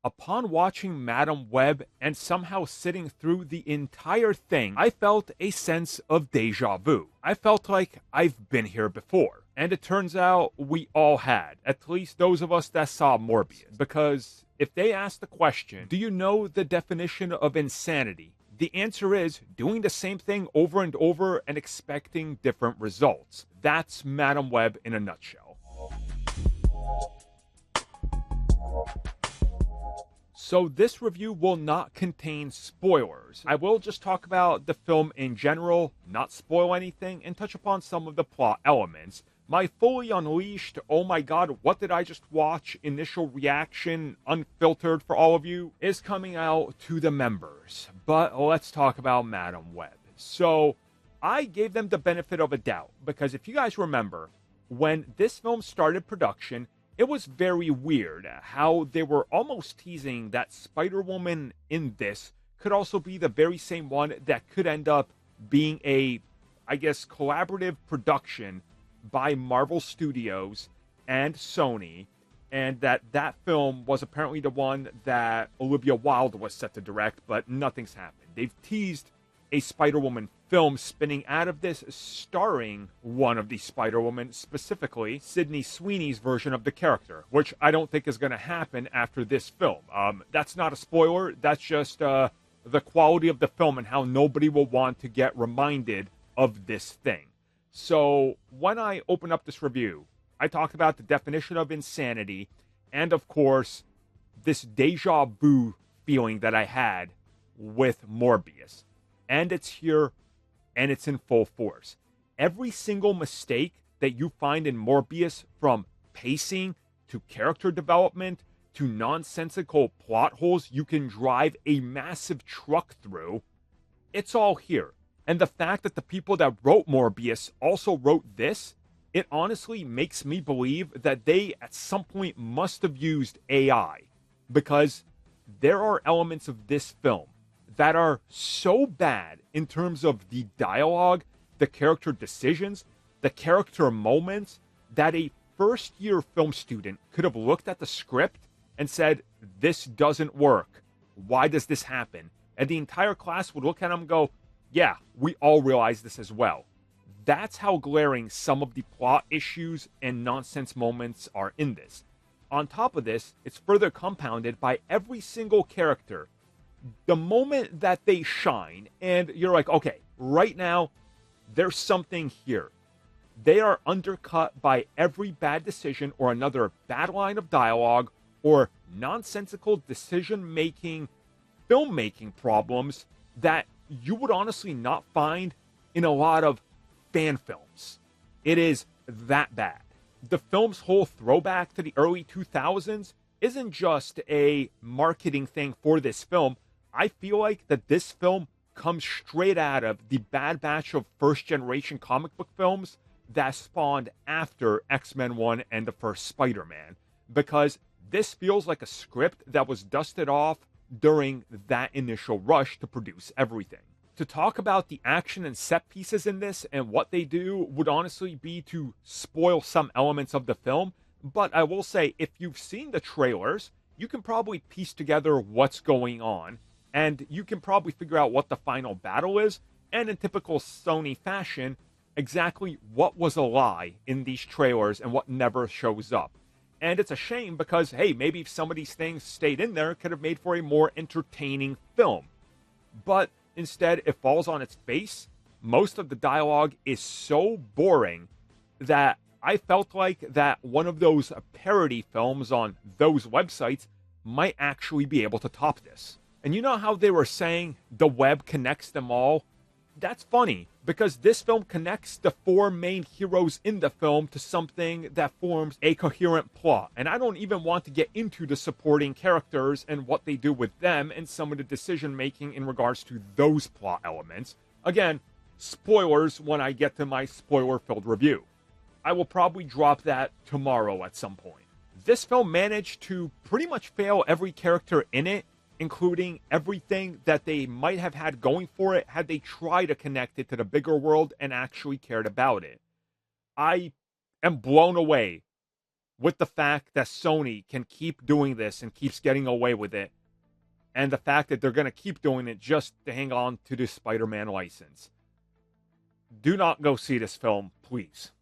Upon watching Madam Web and somehow sitting through the entire thing, I felt a sense of deja vu. I felt like I've been here before. And it turns out we all had, at least those of us that saw Morbius. Because if they ask the question, do you know the definition of insanity? The answer is doing the same thing over and over and expecting different results. That's Madam Web in a nutshell. So this review will not contain spoilers. I will just talk about the film in general, not spoil anything, and touch upon some of the plot elements. My fully unleashed, oh my god, what did I just watch, initial reaction, unfiltered for all of you, is coming out to the members. But let's talk about Madam Web. So, I gave them the benefit of a doubt, because if you guys remember, when this film started production, it was very weird how they were almost teasing that Spider-Woman in this could also be the very same one that could end up being a, I guess, collaborative production by Marvel Studios and Sony, and that film was apparently the one that Olivia Wilde was set to direct, but nothing's happened. They've teased a Spider-Woman film spinning out of this, starring one of the Spider-Women, specifically Sydney Sweeney's version of the character, which I don't think is going to happen after this film. That's not a spoiler, that's just the quality of the film and how nobody will want to get reminded of this thing. So, when I open up this review, I talked about the definition of insanity, and of course, this deja vu feeling that I had with Morbius. And it's here, and it's in full force. Every single mistake that you find in Morbius, from pacing to character development to nonsensical plot holes you can drive a massive truck through, it's all here. And the fact that the people that wrote Morbius also wrote this, it honestly makes me believe that they at some point must have used AI. Because there are elements of this film that are so bad in terms of the dialogue, the character decisions, the character moments, that a first-year film student could have looked at the script and said, this doesn't work. Why does this happen? And the entire class would look at him and go, yeah, we all realize this as well. That's how glaring some of the plot issues and nonsense moments are in this. On top of this, it's further compounded by every single character. The moment that they shine, and you're like, okay, right now, there's something here. They are undercut by every bad decision or another bad line of dialogue or nonsensical decision-making, filmmaking problems that you would honestly not find in a lot of fan films. It is that bad. The film's whole throwback to the early 2000s isn't just a marketing thing for this film. I feel like that this film comes straight out of the bad batch of first-generation comic book films that spawned after X-Men 1 and the first Spider-Man. Because this feels like a script that was dusted off during that initial rush to produce everything. To talk about the action and set pieces in this and what they do would honestly be to spoil some elements of the film, but I will say, if you've seen the trailers, you can probably piece together what's going on, and you can probably figure out what the final battle is, and in typical Sony fashion, exactly what was a lie in these trailers and what never shows up. And it's a shame because, hey, maybe if some of these things stayed in there, it could have made for a more entertaining film. But instead, it falls on its face. Most of the dialogue is so boring that I felt like that one of those parody films on those websites might actually be able to top this. And you know how they were saying the web connects them all? That's funny, because this film connects the four main heroes in the film to something that forms a coherent plot. And I don't even want to get into the supporting characters and what they do with them and some of the decision making in regards to those plot elements. Again, spoilers when I get to my spoiler-filled review. I will probably drop that tomorrow at some point. This film managed to pretty much fail every character in it, including everything that they might have had going for it had they tried to connect it to the bigger world and actually cared about it. I am blown away with the fact that Sony can keep doing this and keeps getting away with it, and the fact that they're going to keep doing it just to hang on to the Spider-Man license. Do not go see this film, please.